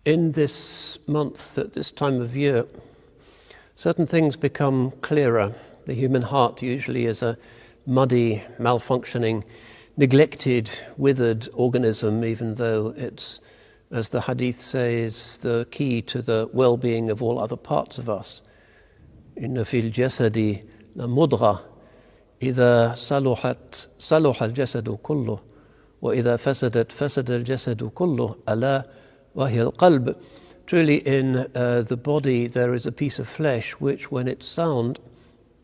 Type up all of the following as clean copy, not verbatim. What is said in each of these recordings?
in this month, at this time of year, certain things become clearer. The human heart usually is a muddy, malfunctioning, neglected, withered organism, even though it's, as the hadith says, the key to the well-being of all other parts of us. Inna fil jasadi la mudgha idha saluhat saluha al-jasadu kulluh wa idha fasadat fasada al-jasadu kulluh ala wa hiya al-qalb. Truly in the body there is a piece of flesh which, when it's sound,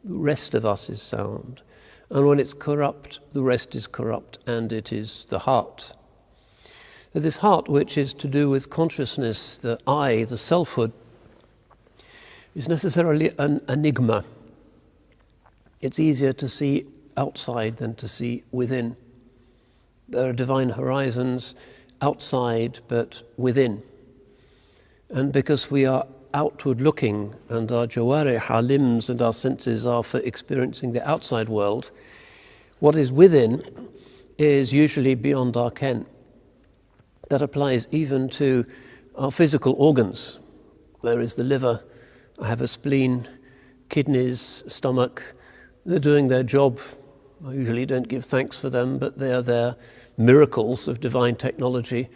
the rest of us is sound. And when it's corrupt, the rest is corrupt, and it is the heart. So this heart, which is to do with consciousness, the I, the selfhood, is necessarily an enigma. It's easier to see outside than to see within. There are divine horizons outside, but within. And because we are outward looking, and our jawarih, our limbs and our senses are for experiencing the outside world, what is within is usually beyond our ken. That applies even to our physical organs. There is the liver, I have a spleen, kidneys, stomach. They're doing their job. I usually don't give thanks for them, but they are there, miracles of divine technology,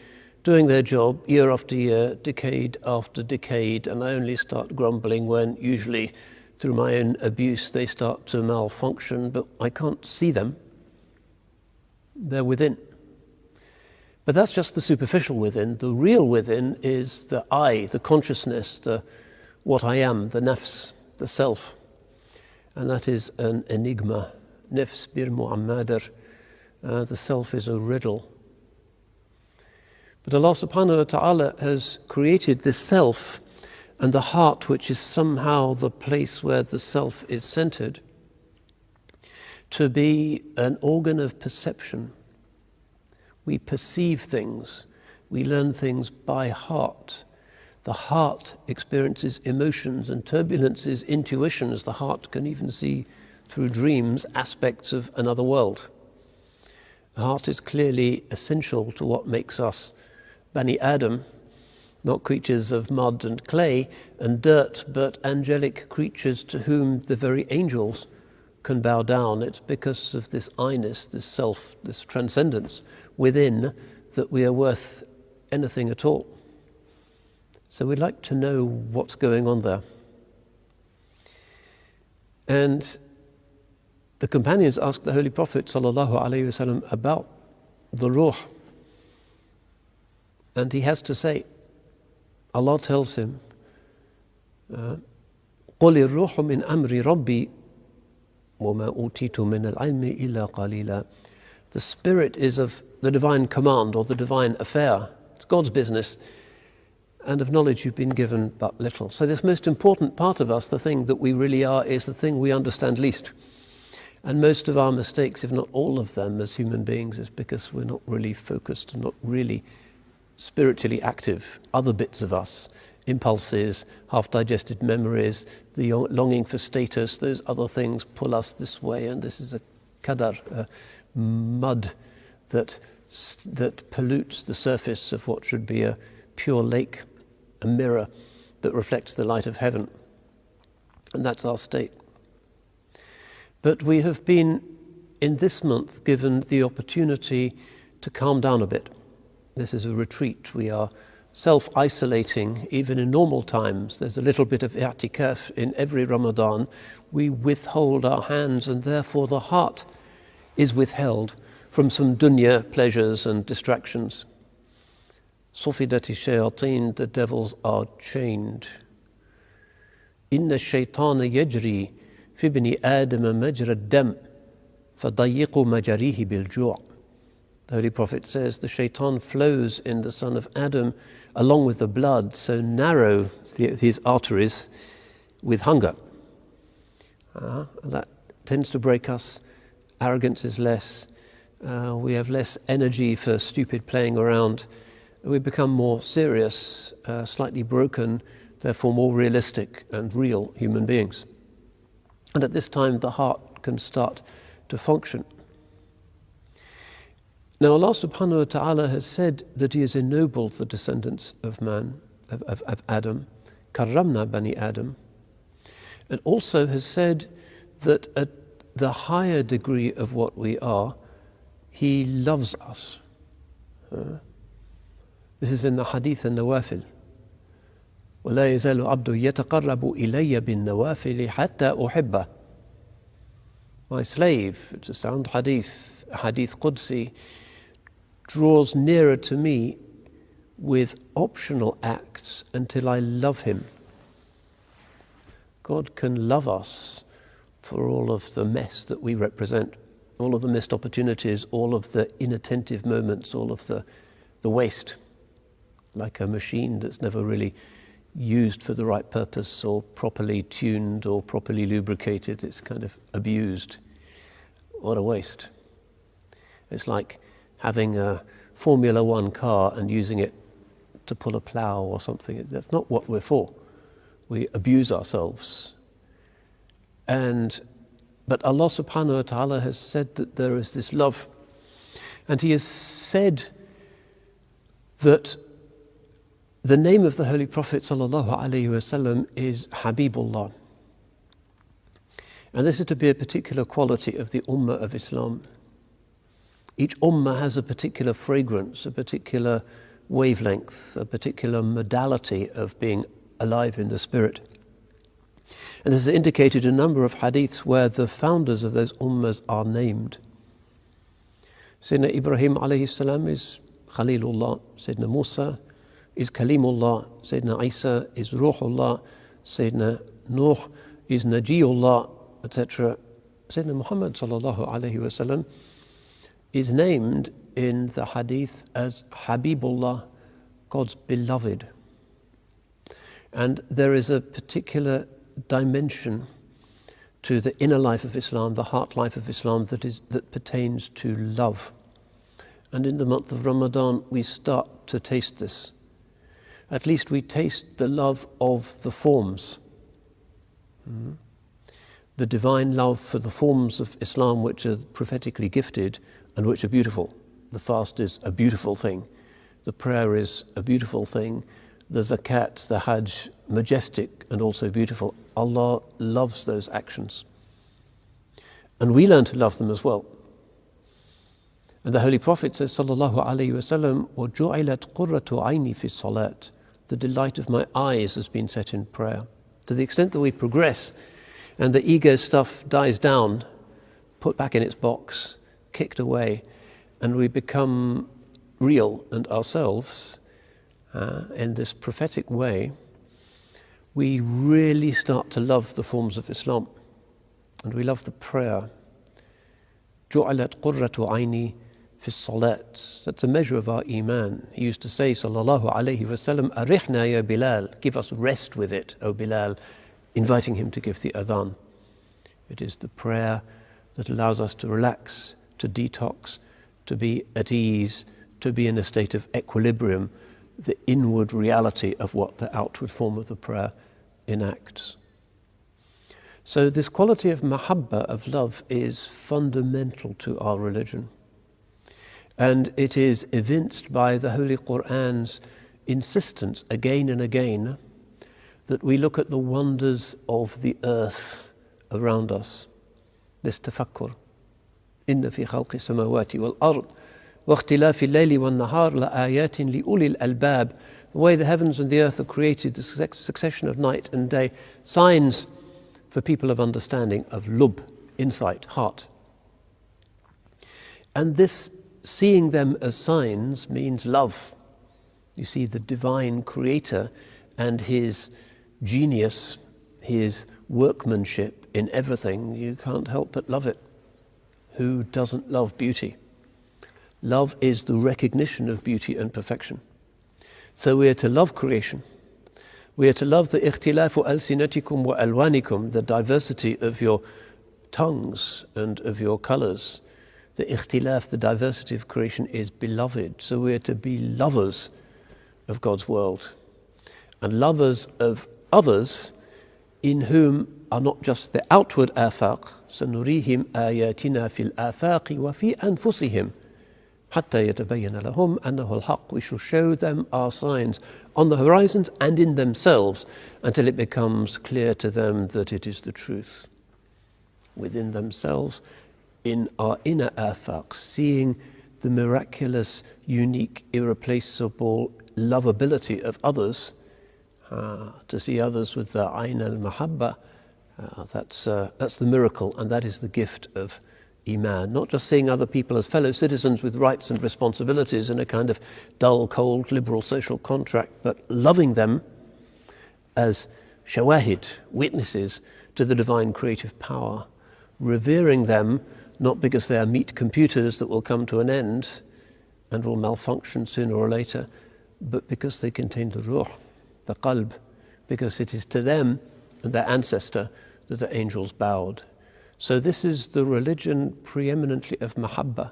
doing their job year after year, decade after decade, and I only start grumbling when, usually through my own abuse, they start to malfunction, but I can't see them. They're within. But that's just the superficial within. The real within is the I, the consciousness, the what I am, the nafs, the self. And that is an enigma. Nafs bir mu'ammadar. The self is a riddle. But Allah subhanahu wa ta'ala has created this self and the heart, which is somehow the place where the self is centered, to be an organ of perception. We perceive things, we learn things by heart. The heart experiences emotions and turbulences, intuitions. The heart can even see through dreams aspects of another world. The heart is clearly essential to what makes us Bani Adam, not creatures of mud and clay and dirt, but angelic creatures to whom the very angels can bow down. It's because of this I-ness, this self, this transcendence within that we are worth anything at all. So we'd like to know what's going on there. And the companions asked the Holy Prophet ﷺ about the ruh. And he has to say, Allah tells him, قُلِ الرُّوحُ مِنْ أَمْرِ رَبِّي وَمَا أُوتِيتُ مِنَ الْعِلْمِ إِلَّا قَلِيلًا. The spirit is of the divine command or the divine affair. It's God's business. And of knowledge you've been given but little. So this most important part of us, the thing that we really are, is the thing we understand least. And most of our mistakes, if not all of them as human beings, is because we're not really focused and not really spiritually active. Other bits of us, impulses, half-digested memories, the longing for status, those other things pull us this way, and this is a qadar, a mud that pollutes the surface of what should be a pure lake, a mirror that reflects the light of heaven. And that's our state. But we have been, in this month, given the opportunity to calm down a bit. This is a retreat. We are self-isolating, even in normal times. There's a little bit of i'tikaf in every Ramadan. We withhold our hands, and therefore the heart is withheld from some dunya pleasures and distractions. Sufidati shayateen, the devils are chained. Inna shaytana yajri fi ibni Adama majra ad-dam fadayyiqu majarihi bil-ju'. The Holy Prophet says the shaitan flows in the son of Adam along with the blood, so narrow his arteries with hunger. That tends to break us. Arrogance is less. We have less energy for stupid playing around. We become more serious, slightly broken, therefore more realistic and real human beings. And at this time the heart can start to function. Now Allah subhanahu wa ta'ala has said that He has ennobled the descendants of man. of Adam, karramna bani Adam, and also has said that at the higher degree of what we are, he loves us. This is in the Hadith al-Nawafil. وَلَا يَزَالُ عَبْدٌ يَتَقَرَّبُ إِلَيَّ بِالنَّوَافِلِ حَتَّى أُحِبَّهُ. My slave, it's a sound hadith, hadith Qudsi, draws nearer to me with optional acts until I love him. God can love us for all of the mess that we represent, all of the missed opportunities, all of the inattentive moments, all of the waste, like a machine that's never really used for the right purpose or properly tuned or properly lubricated. It's kind of abused. What a waste. It's like having a Formula One car and using it to pull a plough or something. That's not what we're for. We abuse ourselves. But Allah subhanahu wa ta'ala has said that there is this love. And He has said that the name of the Holy Prophet sallallahu alaihi wasallam is Habibullah. And this is to be a particular quality of the Ummah of Islam. Each Ummah has a particular fragrance, a particular wavelength, a particular modality of being alive in the spirit. And this is indicated in a number of hadiths where the founders of those ummahs are named. Sayyidina Ibrahim alayhi salam is Khalilullah, Sayyidina Musa is Kalimullah, Sayyidina Isa is Ruhullah, Sayyidina Nuh is Najiyullah, etc. Sayyidina Muhammad sallallahu alayhi wasallam is named in the hadith as Habibullah, God's beloved. And there is a particular dimension to the inner life of Islam, the heart life of Islam that pertains to love. And in the month of Ramadan we start to taste this. At least we taste the love of the forms. The divine love for the forms of Islam which are prophetically gifted and which are beautiful. The fast is a beautiful thing. The prayer is a beautiful thing. The zakat, the hajj, majestic and also beautiful. Allah loves those actions. And we learn to love them as well. And the Holy Prophet says, sallallahu alayhi wasallam, وَجُعِلَتْ قُرَّةُ عَيْنِي فِي الصَّلَاةِ. The delight of my eyes has been set in prayer. To the extent that we progress and the ego stuff dies down, put back in its box, kicked away, and we become real and ourselves in this prophetic way, we really start to love the forms of Islam. And we love the prayer. جُعِلَتْ قُرَّةُ عَيْنِي في الصلاة. That's a measure of our iman. He used to say, sallallahu alayhi wasallam, arihna ya Bilal, give us rest with it, O Bilal, inviting him to give the adhan. It is the prayer that allows us to relax, to detox, to be at ease, to be in a state of equilibrium, the inward reality of what the outward form of the prayer enacts. So this quality of mahabba, of love, is fundamental to our religion. And it is evinced by the Holy Qur'an's insistence again and again that we look at the wonders of the earth around us. This tafakkur. Inna fi khalqi samawati wal ard wa ikhtilafi al-layli wan nahar la ayatin li ulil albab. The way the heavens and the earth are created, the succession of night and day, signs for people of understanding, of lub, insight, heart. And this seeing them as signs means love. You see the divine creator and his genius, his workmanship in everything. You can't help but love it. Who doesn't love beauty? Love is the recognition of beauty and perfection. So we are to love creation. We are to love the ikhtilafu alsinatikum wa alwanikum, the diversity of your tongues and of your colors. The ikhtilaf, the diversity of creation, is beloved. So we are to be lovers of God's world and lovers of others in whom are not just the outward afaq, sanurihim ayatina fil afaqi wa fi anfusihim. حتى يتبين لهم أنه الحق. We shall show them our signs on the horizons and in themselves until it becomes clear to them that it is the truth. Within themselves, in our inner afaq, seeing the miraculous, unique, irreplaceable lovability of others, to see others with the ayn al-mahabba, that's the miracle, and that is the gift of Iman. Not just seeing other people as fellow citizens with rights and responsibilities in a kind of dull, cold, liberal social contract, but loving them as shawahid, witnesses to the divine creative power, revering them not because they are meat computers that will come to an end and will malfunction sooner or later, but because they contain the ruh, the qalb, because it is to them and their ancestor that the angels bowed. So this is the religion preeminently of mahabba,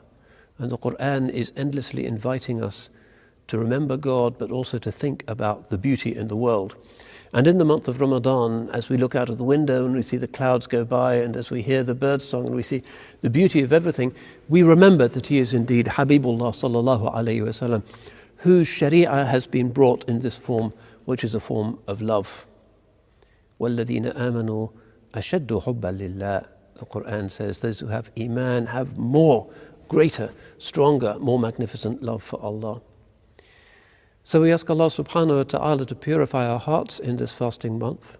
and the Quran is endlessly inviting us to remember God, but also to think about the beauty in the world. And in the month of Ramadan, as we look out of the window and we see the clouds go by, and as we hear the bird song and we see the beauty of everything, we remember that he is indeed Habibullah sallallahu alayhi wasallam, whose sharia has been brought in this form, which is a form of love. وَالَّذِينَ آمَنُوا أَشَدُّ حُبًّا لِلَّهِ. The Quran says those who have Iman have more, greater, stronger, more magnificent love for Allah. So we ask Allah subhanahu wa ta'ala to purify our hearts in this fasting month,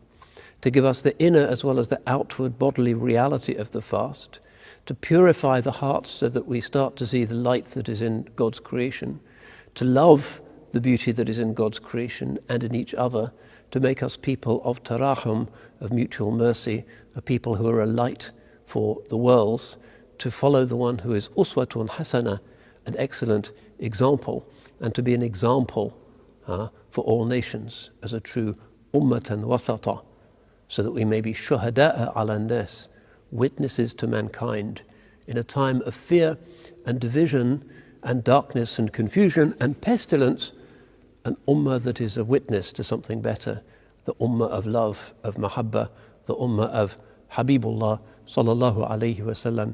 to give us the inner as well as the outward bodily reality of the fast, to purify the hearts so that we start to see the light that is in God's creation, to love the beauty that is in God's creation and in each other, to make us people of tarahum, of mutual mercy, a people who are a light for the worlds, to follow the one who is uswatun hasana, an excellent example, and to be an example for all nations as a true ummatan wasata, so that we may be shuhada'a ala nas, witnesses to mankind in a time of fear and division and darkness and confusion and pestilence, an ummah that is a witness to something better, the ummah of love, of mahabba, the ummah of Habibullah sallallahu alayhi wasallam.